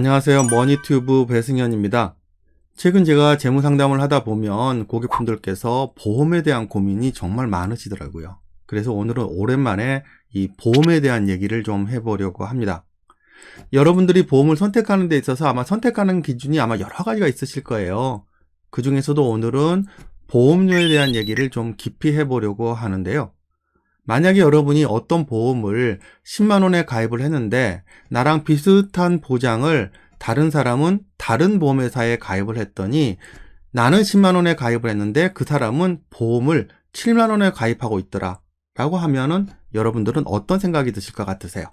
안녕하세요. 머니튜브 배승현입니다. 최근 제가 재무상담을 하다 보면 고객분들께서 보험에 대한 고민이 정말 많으시더라고요. 그래서 오늘은 오랜만에 이 보험에 대한 얘기를 좀 해보려고 합니다. 여러분들이 보험을 선택하는 데 있어서 아마 선택하는 기준이 아마 여러 가지가 있으실 거예요. 그 중에서도 오늘은 보험료에 대한 얘기를 좀 깊이 해보려고 하는데요. 만약에 여러분이 어떤 보험을 10만 원에 가입을 했는데 나랑 비슷한 보장을 다른 사람은 다른 보험회사에 가입을 했더니 나는 10만 원에 가입을 했는데 그 사람은 보험을 7만 원에 가입하고 있더라 라고 하면은 여러분들은 어떤 생각이 드실 것 같으세요?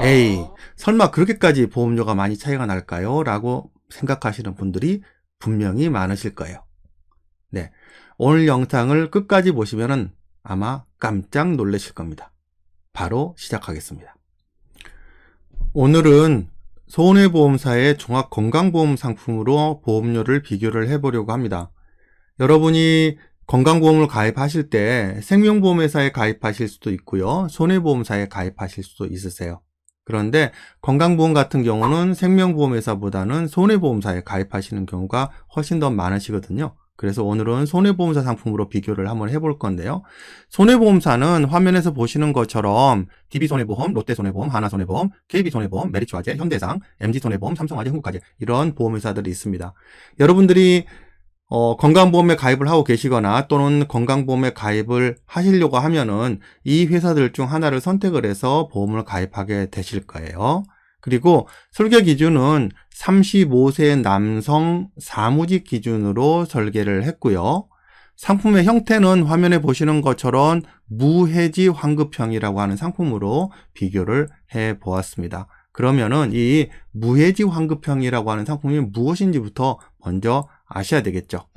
에이, 설마 그렇게까지 보험료가 많이 차이가 날까요? 라고 생각하시는 분들이 분명히 많으실 거예요. 네, 오늘 영상을 끝까지 보시면은 아마 깜짝 놀라실 겁니다. 바로 시작하겠습니다. 오늘은 손해보험사의 종합건강보험 상품으로 보험료를 비교를 해보려고 합니다. 여러분이 건강보험을 가입하실 때 생명보험회사에 가입하실 수도 있고요. 손해보험사에 가입하실 수도 있으세요. 그런데 건강보험 같은 경우는 생명보험회사보다는 손해보험사에 가입하시는 경우가 훨씬 더 많으시거든요. 그래서 오늘은 손해보험사 상품으로 비교를 한번 해볼 건데요. 손해보험사는 화면에서 보시는 것처럼 DB손해보험, 롯데손해보험, 하나손해보험, KB손해보험, 메리츠화재, 현대상, MG손해보험, 삼성화재, 한국화재 이런 보험회사들이 있습니다. 여러분들이 건강보험에 가입을 하고 계시거나 또는 건강보험에 가입을 하시려고 하면은 이 회사들 중 하나를 선택을 해서 보험을 가입하게 되실 거예요. 그리고 설계 기준은 35세 남성 사무직 기준으로 설계를 했고요. 상품의 형태는 화면에 보시는 것처럼 무해지 환급형이라고 하는 상품으로 비교를 해 보았습니다. 그러면은 이 무해지 환급형이라고 하는 상품이 무엇인지부터 먼저 아셔야 되겠죠.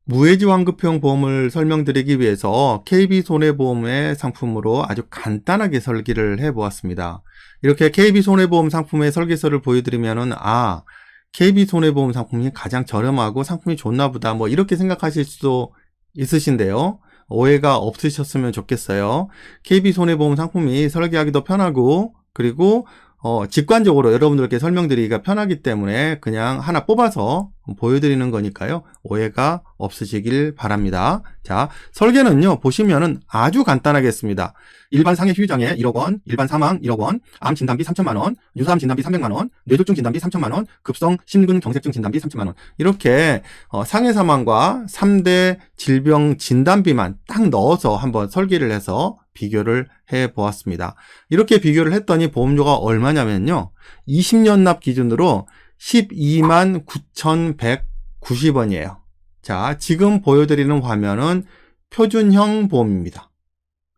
무해지 환급형 보험을 설명드리기 위해서 KB손해보험의 상품으로 아주 간단하게 설계를 해 보았습니다. 이렇게 KB손해보험 상품의 설계서를 보여드리면은 KB손해보험 상품이 가장 저렴하고 상품이 좋나 보다 뭐 이렇게 생각하실 수도 있으신데요. 오해가 없으셨으면 좋겠어요. KB손해보험 상품이 설계하기도 편하고 그리고 직관적으로 여러분들께 설명드리기가 편하기 때문에 그냥 하나 뽑아서 보여드리는 거니까요. 오해가 없으시길 바랍니다. 자, 설계는요, 보시면은 아주 간단하게 했습니다. 일반 상해 후유장애 1억 원, 일반 사망 1억 원, 암 진단비 3천만 원, 유사암 진단비 300만 원, 뇌졸중 진단비 3천만 원, 급성 심근경색증 진단비 3천만 원. 이렇게 상해 사망과 3대 질병 진단비만 딱 넣어서 한번 설계를 해서 비교를 해 보았습니다. 이렇게 비교를 했더니 보험료가 얼마냐면요. 20년 납 기준으로 12만 9,190원이에요. 자, 지금 보여드리는 화면은 표준형 보험입니다.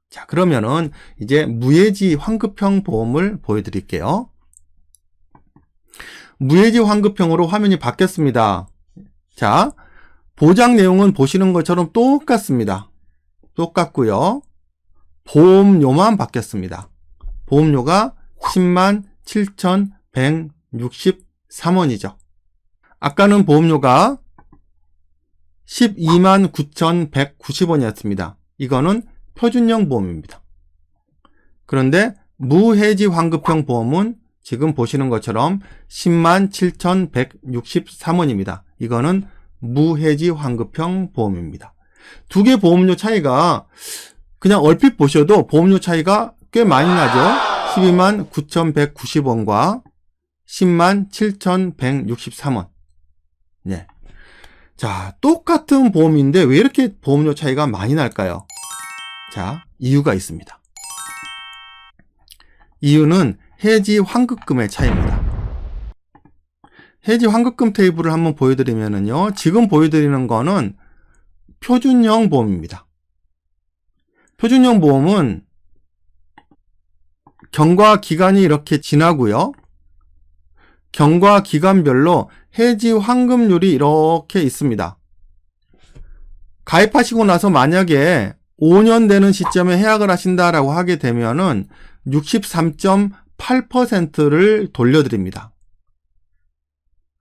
자, 그러면은 이제 무해지 환급형 보험을 보여드릴게요. 무해지 환급형으로 화면이 바뀌었습니다. 자, 보장 내용은 보시는 것처럼 똑같습니다. 똑같고요. 보험료만 바뀌었습니다. 보험료가 10만 7,163원이죠. 아까는 보험료가 12만 9,190원이었습니다. 이거는 표준형 보험입니다. 그런데 무해지 환급형 보험은 지금 보시는 것처럼 10만 7,163원입니다. 이거는 무해지 환급형 보험입니다. 두 개 보험료 차이가 그냥 얼핏 보셔도 보험료 차이가 꽤 많이 나죠. 12만 9,190원과 10만 7,163원. 네. 자, 똑같은 보험인데 왜 이렇게 보험료 차이가 많이 날까요? 자, 이유가 있습니다. 이유는 해지 환급금의 차이입니다. 해지 환급금 테이블을 한번 보여드리면은요, 지금 보여드리는 거는 표준형 보험입니다. 표준형 보험은 경과 기간이 이렇게 지나고요. 경과 기간별로 해지 환급률이 이렇게 있습니다. 가입하시고 나서 만약에 5년 되는 시점에 해약을 하신다라고 하게 되면은 63.8%를 돌려드립니다.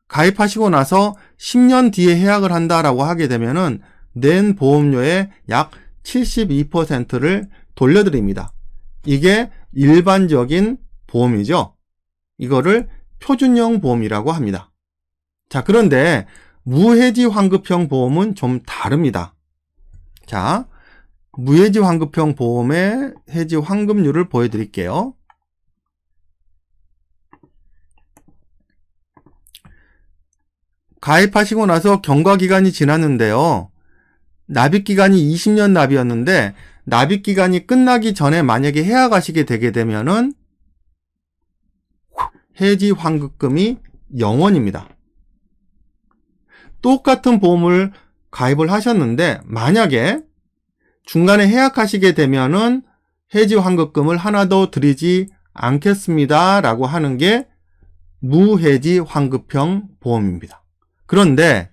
가입하시고 나서 10년 뒤에 해약을 한다라고 하게 되면은 낸 보험료의 약 72%를 돌려드립니다. 이게 일반적인 보험이죠. 이거를 표준형 보험이라고 합니다. 자, 그런데 무해지 환급형 보험은 좀 다릅니다. 자, 무해지 환급형 보험의 해지 환급률을 보여드릴게요. 가입하시고 나서 경과기간이 지났는데요. 납입기간이 20년 납이었는데 납입기간이 끝나기 전에 만약에 해약하시게 되게 되면은 해지 환급금이 0원입니다. 똑같은 보험을 가입을 하셨는데 만약에 중간에 해약하시게 되면은 해지 환급금을 하나도 드리지 않겠습니다 라고 하는 게 무해지 환급형 보험입니다. 그런데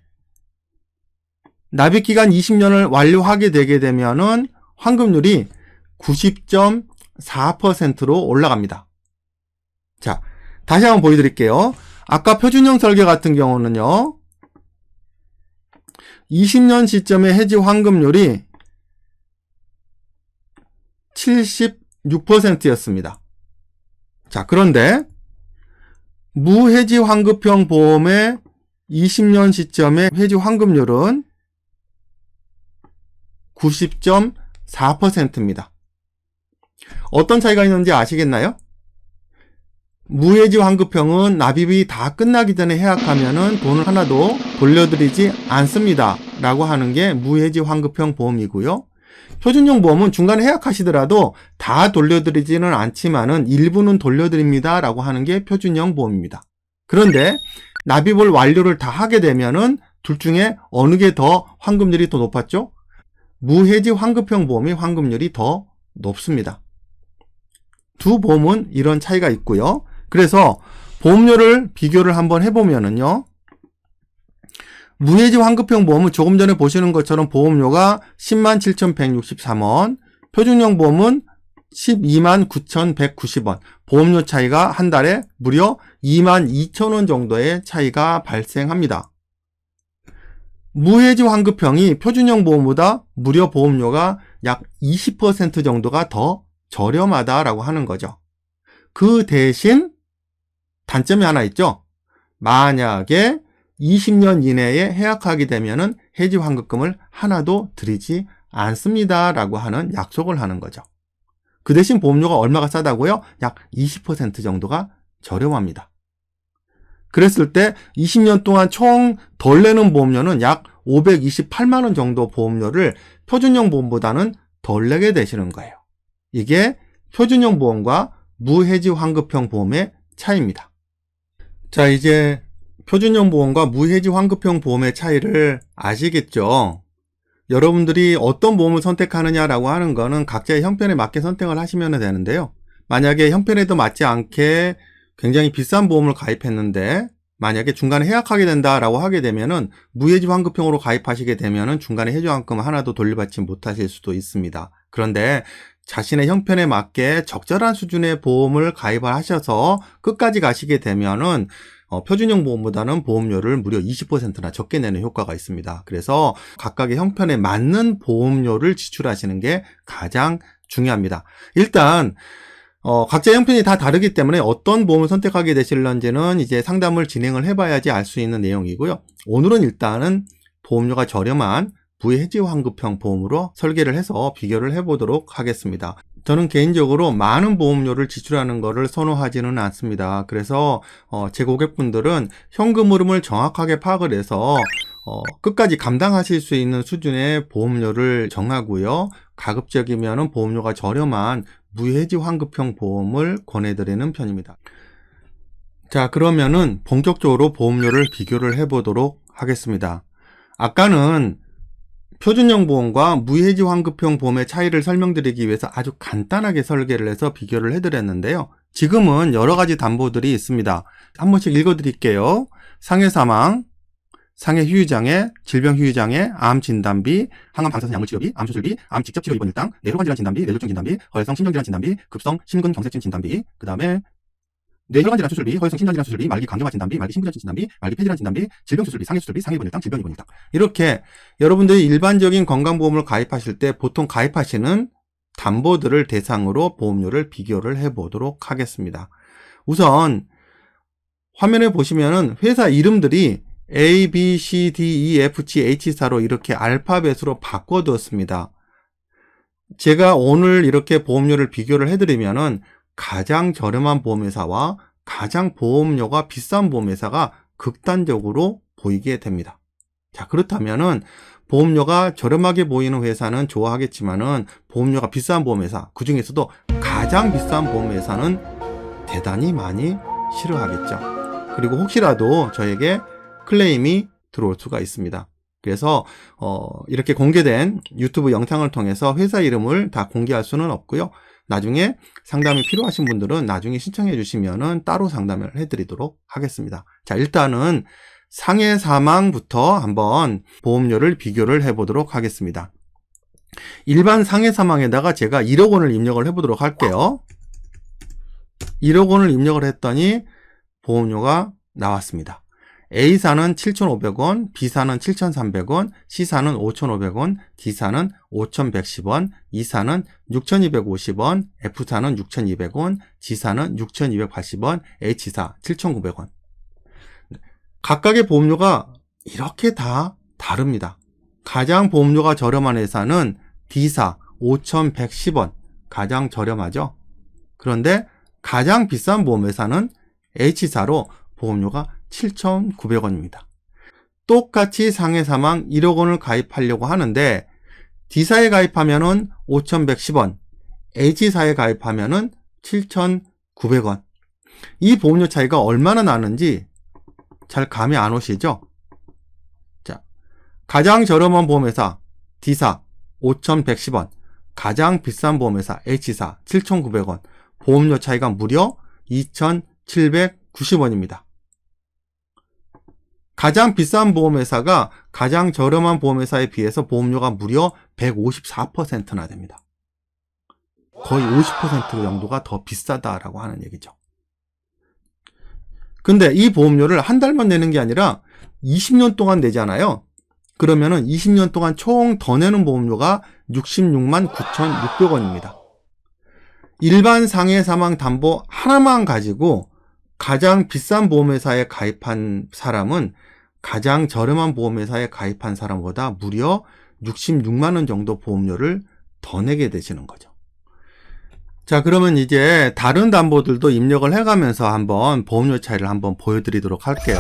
납입기간 20년을 완료하게 되게 되면은 환급률이 90.4%로 올라갑니다. 자, 다시 한번 보여드릴게요. 아까 표준형 설계 같은 경우는요, 20년 시점의 해지 환급률이 76%였습니다. 자, 그런데 무해지 환급형 보험의 20년 시점의 해지 환급률은 90.4%입니다. 어떤 차이가 있는지 아시겠나요? 무해지 환급형은 납입이 다 끝나기 전에 해약하면은 돈을 하나도 돌려드리지 않습니다 라고 하는 게 무해지 환급형 보험이고요. 표준형 보험은 중간에 해약하시더라도 다 돌려드리지는 않지만은 일부는 돌려드립니다 라고 하는 게 표준형 보험입니다. 그런데 납입을 완료를 다 하게 되면은 둘 중에 어느 게 더 환급률이 더 높았죠? 무해지 환급형 보험이 환급률이 더 높습니다. 두 보험은 이런 차이가 있고요. 그래서 보험료를 비교를 한번 해보면은요. 무해지 환급형 보험은 조금 전에 보시는 것처럼 보험료가 107,163원, 표준형 보험은 129,190원, 보험료 차이가 한 달에 무려 22,000원 정도의 차이가 발생합니다. 무해지 환급형이 표준형 보험보다 무려 보험료가 약 20% 정도가 더 저렴하다라고 하는 거죠. 그 대신 단점이 하나 있죠. 만약에 20년 이내에 해약하게 되면은 해지 환급금을 하나도 드리지 않습니다라고 하는 약속을 하는 거죠. 그 대신 보험료가 얼마가 싸다고요? 약 20% 정도가 저렴합니다. 그랬을 때 20년 동안 총 덜 내는 보험료는 약 528만 원 정도 보험료를 표준형 보험보다는 덜 내게 되시는 거예요. 이게 표준형 보험과 무해지 환급형 보험의 차이입니다. 자, 이제 표준형 보험과 무해지 환급형 보험의 차이를 아시겠죠? 여러분들이 어떤 보험을 선택하느냐라고 하는 거는 각자의 형편에 맞게 선택을 하시면 되는데요. 만약에 형편에도 맞지 않게 굉장히 비싼 보험을 가입했는데 만약에 중간에 해약하게 된다라고 하게 되면은 무해지 환급형으로 가입하시게 되면은 중간에 해지 환급금 하나도 돌려받지 못하실 수도 있습니다. 그런데 자신의 형편에 맞게 적절한 수준의 보험을 가입을 하셔서 끝까지 가시게 되면은 표준형 보험보다는 보험료를 무려 20%나 적게 내는 효과가 있습니다. 그래서 각각의 형편에 맞는 보험료를 지출하시는 게 가장 중요합니다. 일단 각자의 형편이 다 다르기 때문에 어떤 보험을 선택하게 되실런지는 이제 상담을 진행을 해봐야지 알 수 있는 내용이고요. 오늘은 일단은 보험료가 저렴한 무해지 환급형 보험으로 설계를 해서 비교를 해보도록 하겠습니다. 저는 개인적으로 많은 보험료를 지출하는 것을 선호하지는 않습니다. 그래서 제 고객분들은 현금 흐름을 정확하게 파악을 해서 끝까지 감당하실 수 있는 수준의 보험료를 정하고요. 가급적이면 보험료가 저렴한 무해지 환급형 보험을 권해드리는 편입니다. 자, 그러면은 본격적으로 보험료를 비교를 해보도록 하겠습니다. 아까는 표준형 보험과 무해지 환급형 보험의 차이를 설명드리기 위해서 아주 간단하게 설계를 해서 비교를 해드렸는데요. 지금은 여러 가지 담보들이 있습니다. 한 번씩 읽어드릴게요. 상해 사망, 상해 휴유장애, 질병 휴유장애, 암 진단비, 항암 방사선 약물 치료비, 암 수술비, 암 직접 치료 입원 일당, 뇌혈관 질환 진단비, 뇌졸중 진단비, 허혈성 심장 질환 진단비, 급성 심근 경색증 진단비, 그 다음에 뇌혈관 질환 수술비, 허혈성 심장 질환 수술비, 말기 간경화 진단비, 말기 신부전증 진단비, 말기 폐질환 진단비, 질병 수술비, 상해 수술비, 상해 입원 일당, 질병 입원 일당. 이렇게 여러분들이 일반적인 건강보험을 가입하실 때 보통 가입하시는 담보들을 대상으로 보험료를 비교를 해보도록 하겠습니다. 우선 화면에 보시면은 회사 이름들이 A, B, C, D, E, F, G, H사로 이렇게 알파벳으로 바꿔두었습니다. 제가 오늘 이렇게 보험료를 비교를 해드리면은 가장 저렴한 보험회사와 가장 보험료가 비싼 보험회사가 극단적으로 보이게 됩니다. 자, 그렇다면은 보험료가 저렴하게 보이는 회사는 좋아하겠지만은 보험료가 비싼 보험회사, 그 중에서도 가장 비싼 보험회사는 대단히 많이 싫어하겠죠. 그리고 혹시라도 저에게 클레임이 들어올 수가 있습니다. 그래서 이렇게 공개된 유튜브 영상을 통해서 회사 이름을 다 공개할 수는 없고요. 나중에 상담이 필요하신 분들은 나중에 신청해 주시면은 따로 상담을 해드리도록 하겠습니다. 자, 일단은 상해 사망부터 한번 보험료를 비교를 해보도록 하겠습니다. 일반 상해 사망에다가 제가 1억 원을 입력을 해보도록 할게요. 1억 원을 입력을 했더니 보험료가 나왔습니다. A사는 7,500원, B사는 7,300원, C사는 5,500원, D사는 5,110원, E사는 6,250원, F사는 6,200원, G사는 6,280원, H사 7,900원. 각각의 보험료가 이렇게 다 다릅니다. 가장 보험료가 저렴한 회사는 D사 5,110원, 가장 저렴하죠. 그런데 가장 비싼 보험회사는 H사로 보험료가 7,900원입니다. 똑같이 상해 사망 1억 원을 가입하려고 하는데 D사에 가입하면은 5,110원, H사에 가입하면은 7,900원. 이 보험료 차이가 얼마나 나는지 잘 감이 안 오시죠? 자, 가장 저렴한 보험회사 D사 5,110원, 가장 비싼 보험회사 H사 7,900원. 보험료 차이가 무려 2,790원입니다. 가장 비싼 보험회사가 가장 저렴한 보험회사에 비해서 보험료가 무려 154%나 됩니다. 거의 50% 정도가 더 비싸다라고 하는 얘기죠. 근데 이 보험료를 한 달만 내는 게 아니라 20년 동안 내잖아요. 그러면은 20년 동안 총 더 내는 보험료가 66만 9,600원입니다. 일반 상해 사망 담보 하나만 가지고 가장 비싼 보험회사에 가입한 사람은 가장 저렴한 보험회사에 가입한 사람보다 무려 66만 원 정도 보험료를 더 내게 되시는 거죠. 자, 그러면 이제 다른 담보들도 입력을 해가면서 한번 보험료 차이를 한번 보여드리도록 할게요.